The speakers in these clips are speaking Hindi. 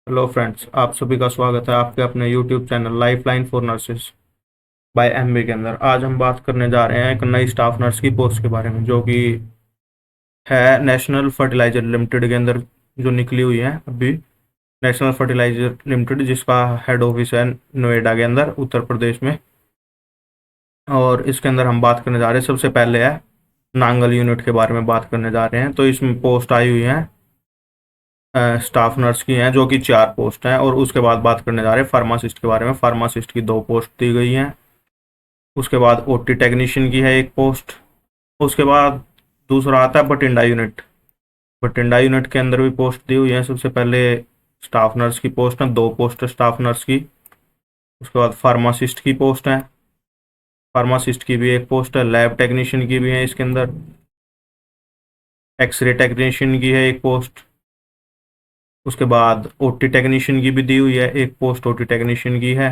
हेलो फ्रेंड्स, आप सभी का स्वागत है आपके अपने YouTube channel lifeline for nurses by MB के अंदर। आज हम बात करने जा रहे हैं एक नई स्टाफ नर्स की पोस्ट के बारे में, जो कि है नेशनल फर्टिलाइजर लिमिटेड के अंदर जो निकली हुई है अभी। नेशनल फर्टिलाइजर लिमिटेड, जिसका हेड ऑफिस है नोएडा के अंदर, उत्तर प्रदेश में। और इसके अंदर हम बात करने जा रहे हैं, सबसे पहले है नांगल यूनिट के बारे में बात करने जा रहे हैं। तो इसमें पोस्ट आई हुई है स्टाफ नर्स की हैं, जो कि 4 पोस्ट हैं। और उसके बाद बात करने जा रहे हैं फार्मासिस्ट के बारे में। फार्मासिस्ट की 2 पोस्ट दी गई हैं। उसके बाद ओटी टेक्नीशियन की है 1 पोस्ट। उसके बाद दूसरा आता है बठिंडा यूनिट। बठिंडा यूनिट के अंदर भी पोस्ट दी हुई है। सबसे पहले स्टाफ नर्स की पोस्ट है, 2 पोस्ट है स्टाफ नर्स की। उसके बाद फार्मासिस्ट की पोस्ट है, फार्मासिस्ट की भी 1 पोस्ट है। लैब टेक्नीशियन की भी है इसके अंदर। एक्सरे टेक्नीशियन की है 1 पोस्ट। उसके बाद ओटी टेक्नीशियन की भी दी हुई है 1 पोस्ट, ओटी टेक्नीशियन की है।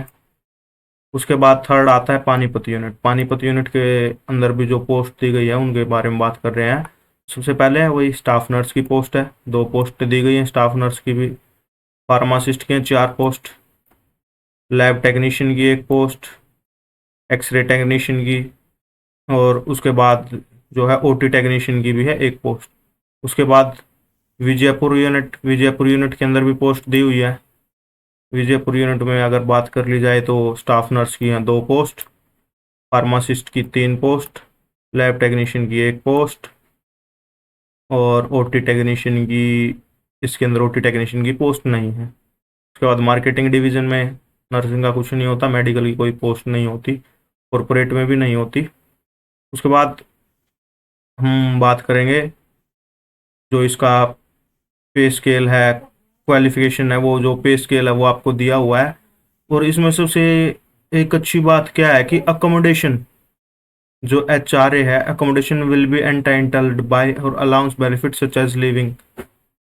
उसके बाद थर्ड आता है पानीपत यूनिट। पानीपत यूनिट के अंदर भी जो पोस्ट दी गई है उनके बारे में बात कर रहे हैं। सबसे पहले है वही स्टाफ नर्स की पोस्ट है, 2 पोस्ट दी गई हैं स्टाफ नर्स की भी। फार्मासिस्ट के 4 पोस्ट, लैब टेक्नीशियन की 1 पोस्ट, एक्सरे टेक्नीशियन की, और उसके बाद जो है ओटी टेक्नीशियन की भी है 1 पोस्ट। उसके बाद विजयपुर यूनिट के अंदर भी पोस्ट दी हुई है। विजयपुर यूनिट में अगर बात कर ली जाए तो स्टाफ नर्स की हैं 2 पोस्ट, फार्मासिस्ट की 3 पोस्ट, लैब टेक्नीशियन की 1 पोस्ट, और ओटी टेक्नीशियन की, इसके अंदर ओटी टेक्नीशियन की पोस्ट नहीं है। उसके बाद मार्केटिंग डिवीज़न में नर्सिंग का कुछ नहीं होता, मेडिकल की कोई पोस्ट नहीं होती, कॉरपोरेट में भी नहीं होती। उसके बाद हम बात करेंगे जो इसका पे स्केल है, क्वालिफिकेशन है, वो जो पे स्केल है वो आपको दिया हुआ है। और इसमें सबसे एक अच्छी बात क्या है कि अकोमोडेशन, जो HRA है, accommodation will be entitled by और allowance benefit such as living.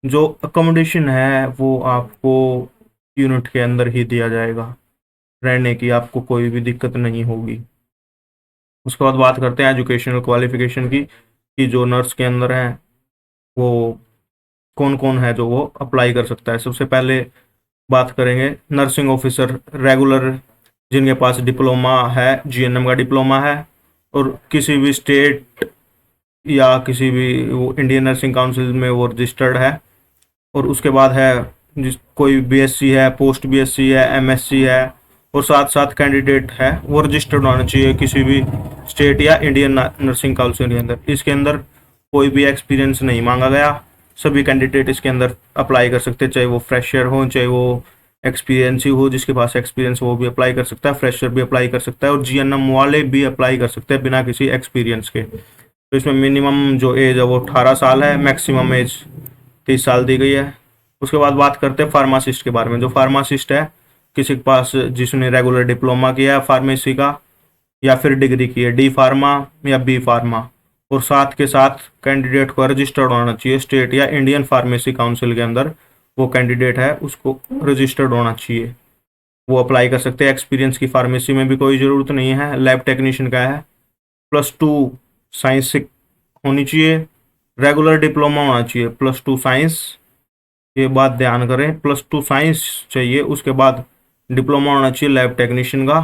जो अकोमोडेशन है वो आपको यूनिट के अंदर ही दिया जाएगा, रहने की आपको कोई भी दिक्कत नहीं होगी। उसके बाद बात करते हैं एजुकेशनल क्वालिफिकेशन की, कि जो नर्स के अंदर है वो कौन कौन है जो वो अप्लाई कर सकता है। सबसे पहले बात करेंगे नर्सिंग ऑफिसर रेगुलर, जिनके पास डिप्लोमा है, GNM का डिप्लोमा है, और किसी भी स्टेट या किसी भी वो इंडियन नर्सिंग काउंसिल में वो रजिस्टर्ड है। और उसके बाद है जिस कोई BSc है, पोस्ट BSc है, MSc है, और साथ साथ कैंडिडेट है वो रजिस्टर्ड होना चाहिए किसी भी स्टेट या इंडियन नर्सिंग काउंसिल के अंदर। इसके अंदर कोई भी एक्सपीरियंस नहीं मांगा गया, सभी कैंडिडेट इसके अंदर अप्लाई कर सकते हैं, चाहे वो फ्रेशर हो चाहे वो एक्सपीरियंस ही हो। जिसके पास एक्सपीरियंस वो भी अप्लाई कर सकता है, फ्रेशर भी अप्लाई कर सकता है, और GNM वाले भी अप्लाई कर सकते हैं बिना किसी एक्सपीरियंस के। तो इसमें मिनिमम जो एज है वो 18 साल है, मैक्सिमम एज 30 साल दी गई है। उसके बाद बात करते हैं फार्मासिस्ट के बारे में। जो फार्मासिस्ट है, किसी के पास जिसने रेगुलर डिप्लोमा किया है फार्मेसी का, या फिर डिग्री की है D फार्मा या B फार्मा, और साथ के साथ कैंडिडेट को रजिस्टर्ड होना चाहिए स्टेट या इंडियन फार्मेसी काउंसिल के अंदर। वो कैंडिडेट है उसको रजिस्टर्ड होना चाहिए, वो अप्लाई कर सकते हैं। एक्सपीरियंस की फार्मेसी में भी कोई ज़रूरत नहीं है। लैब टेक्नीशियन का है, +2 साइंस से होनी चाहिए, रेगुलर डिप्लोमा होना चाहिए, +2 साइंस। ये बात ध्यान करें, +2 साइंस चाहिए। उसके बाद डिप्लोमा होना चाहिए लैब टेक्नीशियन का,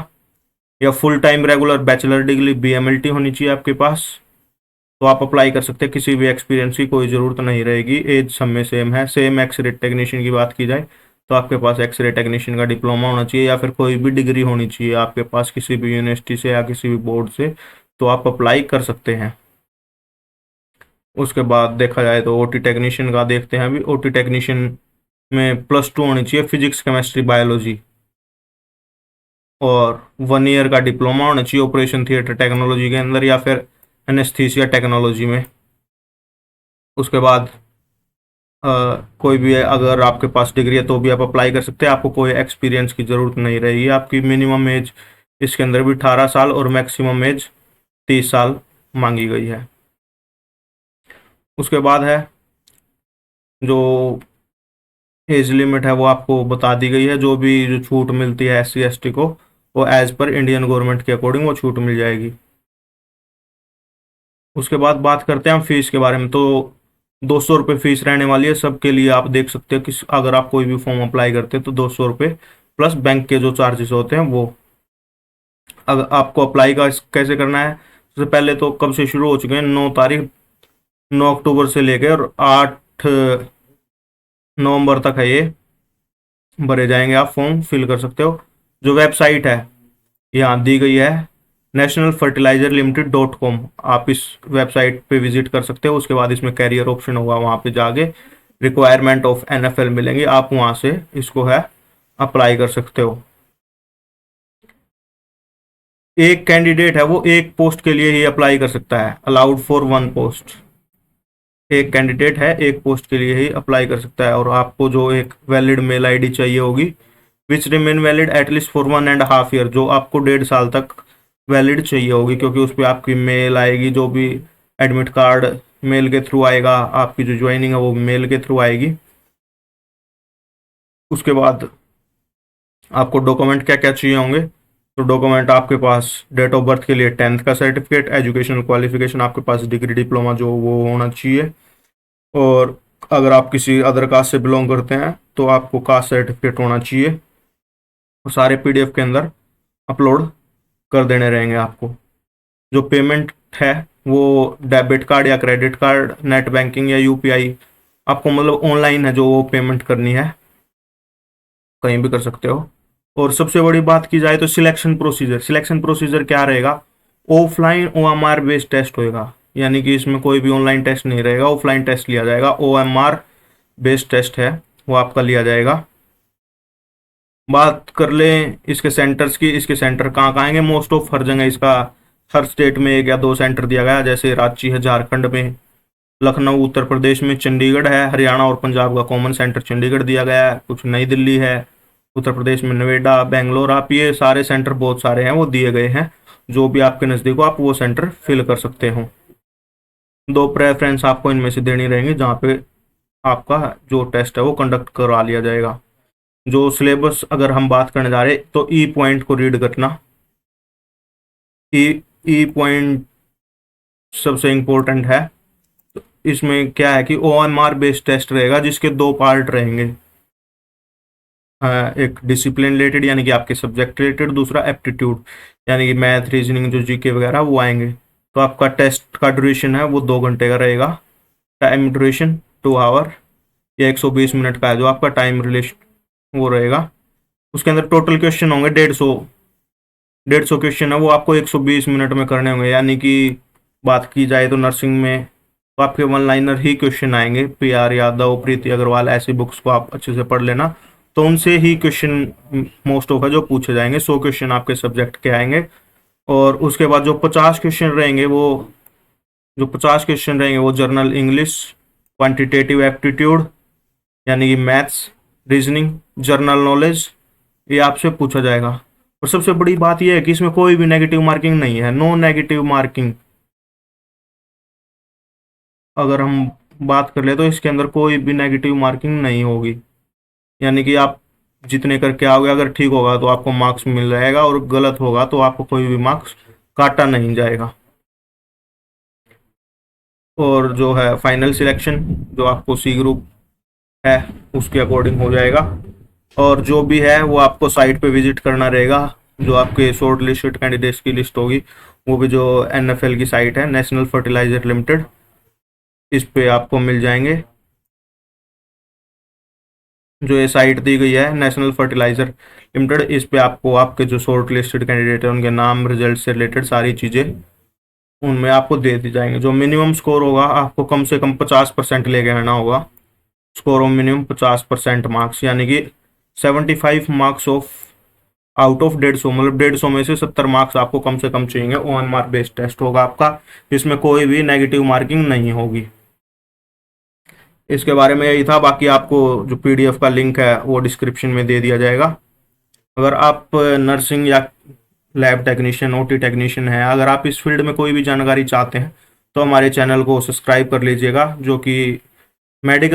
या full time regular bachelor degree BMLT होनी चाहिए आपके पास। तो आप अप्लाई कर सकते हैं, किसी भी एक्सपीरियंस की कोई ज़रूरत नहीं रहेगी, एज सब में सेम है। सेम एक्सरे टेक्नीशियन की बात की जाए तो आपके पास एक्सरे टेक्नीशियन का डिप्लोमा होना चाहिए, या फिर कोई भी डिग्री होनी चाहिए आपके पास किसी भी यूनिवर्सिटी से या किसी भी बोर्ड से, तो आप अप्लाई कर सकते हैं। उसके बाद देखा जाए तो ओटी टेक्नीशियन का देखते हैं। अभी ओटी टेक्नीशियन में +2 होनी चाहिए फिजिक्स केमिस्ट्री बायोलॉजी, और 1 ईयर का डिप्लोमा होना चाहिए ऑपरेशन थिएटर टेक्नोलॉजी के अंदर, या फिर एनेस्थीसिया टेक्नोलॉजी में। उसके बाद कोई भी अगर आपके पास डिग्री है तो भी आप अप्लाई कर सकते हैं, आपको कोई एक्सपीरियंस की ज़रूरत नहीं रहेगी। आपकी मिनिमम एज इसके अंदर भी 18 साल और मैक्सिमम एज 30 साल मांगी गई है। उसके बाद है जो एज लिमिट है वो आपको बता दी गई है। जो छूट मिलती है SC ST को, वो एज पर इंडियन गवर्नमेंट के अकॉर्डिंग वो छूट मिल जाएगी। उसके बाद बात करते हैं हम फीस के बारे में। तो 200 रुपये फीस रहने वाली है सबके लिए। आप देख सकते हो कि अगर आप कोई भी फॉर्म अप्लाई करते हैं तो 200 रुपये प्लस बैंक के जो चार्जेस होते हैं वो। अगर आपको अप्लाई का कैसे करना है, सबसे पहले तो कब से शुरू हो चुके हैं, 9 तारीख, 9 अक्टूबर से लेकर और 8 नवंबर तक है ये, भरे जाएंगे। आप फॉर्म फिल कर सकते हो। जो वेबसाइट है यहाँ दी गई है nationalfertilizerlimited.com, आप इस वेबसाइट पे विजिट कर सकते हो। उसके बाद इसमें कैरियर ऑप्शन होगा, वहाँ पे जाके रिक्वायरमेंट ऑफ NFL मिलेंगे, आप वहाँ से इसको है अप्लाई कर सकते हो। एक कैंडिडेट है वो एक पोस्ट के लिए ही अप्लाई कर सकता है, अलाउड फॉर 1 पोस्ट। एक कैंडिडेट है एक पोस्ट के लिए ही अप्लाई कर सकता है। और आपको जो एक वैलिड मेल आईडी चाहिए होगी, which remain valid at least for 1.5 year, जो आपको 1.5 साल तक वैलिड चाहिए होगी, क्योंकि उस पर आपकी मेल आएगी, जो भी एडमिट कार्ड मेल के थ्रू आएगा, आपकी जो ज्वाइनिंग है वो मेल के थ्रू आएगी। उसके बाद आपको डॉक्यूमेंट क्या क्या चाहिए होंगे, तो डॉक्यूमेंट आपके पास डेट ऑफ बर्थ के लिए 10th का सर्टिफिकेट, एजुकेशनल क्वालिफिकेशन आपके पास डिग्री डिप्लोमा जो वो होना चाहिए। और अगर आप किसी अदर कास्ट से बिलोंग करते हैं तो आपको कास्ट सर्टिफिकेट होना चाहिए। और सारे PDF के अंदर अपलोड कर देने रहेंगे आपको। जो पेमेंट है वो डेबिट कार्ड या क्रेडिट कार्ड, नेट बैंकिंग या UPI, आपको मतलब ऑनलाइन है जो वो पेमेंट करनी है, कहीं भी कर सकते हो। और सबसे बड़ी बात की जाए तो सिलेक्शन प्रोसीजर क्या रहेगा, ऑफलाइन OMR बेस्ड टेस्ट होएगा, यानी कि इसमें कोई भी ऑनलाइन टेस्ट नहीं रहेगा, ऑफलाइन टेस्ट लिया जाएगा। OMR बेस्ड टेस्ट है वो आपका लिया जाएगा। बात कर लें इसके सेंटर्स की, इसके सेंटर कहाँ कहाँ आएंगे, मोस्ट ऑफ हर जगह इसका, हर स्टेट में 1 या 2 सेंटर दिया गया है। जैसे रांची है झारखंड में, लखनऊ उत्तर प्रदेश में, चंडीगढ़ है, हरियाणा और पंजाब का कॉमन सेंटर चंडीगढ़ दिया गया है, कुछ नई दिल्ली है, उत्तर प्रदेश में नोएडा, बेंगलोर, आप ये सारे सेंटर बहुत सारे हैं वो दिए गए हैं। जो भी आपके नज़दीक हो आप वो सेंटर फिल कर सकते हो। 2 प्रेफरेंस आपको इनमें से देनी रहेंगी जहाँ पे आपका जो टेस्ट है वो कंडक्ट करा लिया जाएगा। जो सिलेबस अगर हम बात करने जा रहे हैं तो ई पॉइंट को रीड करना। ई पॉइंट सबसे इम्पोर्टेंट है। तो इसमें क्या है कि OMR बेस्ड टेस्ट रहेगा जिसके 2 पार्ट रहेंगे, एक डिसिप्लिन रिलेटेड यानी कि आपके सब्जेक्ट रिलेटेड, दूसरा एप्टीट्यूड यानी कि मैथ रीजनिंग जो GK वगैरह वो आएंगे। तो आपका टेस्ट का ड्यूरेशन है वो 2 घंटे का रहेगा, टाइम ड्यूरेशन 2 आवर या 120 मिनट का है जो आपका टाइम रिलेशन वो रहेगा। उसके अंदर टोटल क्वेश्चन होंगे 150 क्वेश्चन है वो आपको 120 मिनट में करने होंगे। यानी कि बात की जाए तो नर्सिंग में तो आपके 1 लाइनर ही क्वेश्चन आएंगे, PR यादव, प्रीति अग्रवाल, ऐसी बुक्स को आप अच्छे से पढ़ लेना, तो उनसे ही क्वेश्चन मोस्ट ऑफ है जो पूछे जाएंगे। 100 क्वेश्चन आपके सब्जेक्ट के आएंगे। और उसके बाद जो 50 क्वेश्चन रहेंगे वो जर्नल इंग्लिश, क्वांटिटेटिव एप्टीट्यूड यानी कि मैथ्स, रीजनिंग, जर्नल नॉलेज, ये आपसे पूछा जाएगा। और सबसे बड़ी बात यह है कि इसमें कोई भी नेगेटिव मार्किंग नहीं है, नो नेगेटिव मार्किंग। अगर हम बात कर ले तो इसके अंदर कोई भी नेगेटिव मार्किंग नहीं होगी, यानी कि आप जितने करके आओगे अगर ठीक होगा तो आपको मार्क्स मिल जाएगा और गलत होगा तो आपको कोई भी मार्क्स काटा नहीं जाएगा। और जो है फाइनल सिलेक्शन जो आपको C ग्रुप है उसके अकॉर्डिंग हो जाएगा। और जो भी है वो आपको साइट पे विजिट करना रहेगा, जो आपके शॉर्ट लिस्टेड कैंडिडेट्स की लिस्ट होगी वो भी जो NFL की साइट है नेशनल फर्टिलाइजर लिमिटेड, इस पे आपको मिल जाएंगे। जो ये साइट दी गई है नेशनल फर्टिलाइजर लिमिटेड, इस पे आपको आपके जो शॉर्ट लिस्टेड कैंडिडेट है उनके नाम, रिजल्ट से रिलेटेड सारी चीज़ें उनमें आपको दे दी जाएंगे। जो मिनिमम स्कोर होगा आपको कम से कम 50% लेके आना होगा। स्कोर ऑफ मिनिमम 50% मार्क्स, यानी कि 75 मार्क्स ऑफ आउट ऑफ 150, मतलब 150 में से 70 मार्क्स आपको कम से कम चाहिए। OMR बेस्ड टेस्ट होगा आपका, इसमें कोई भी नेगेटिव मार्किंग नहीं होगी। इसके बारे में यही था, बाकी आपको जो PDF का लिंक है वो डिस्क्रिप्शन में दे दिया जाएगा। अगर आप नर्सिंग या लैब टेक्नीशियन, OT टेक्नीशियन है, अगर आप इस फील्ड में कोई भी जानकारी चाहते हैं तो हमारे चैनल को सब्सक्राइब कर लीजिएगा, जो कि मेडिकल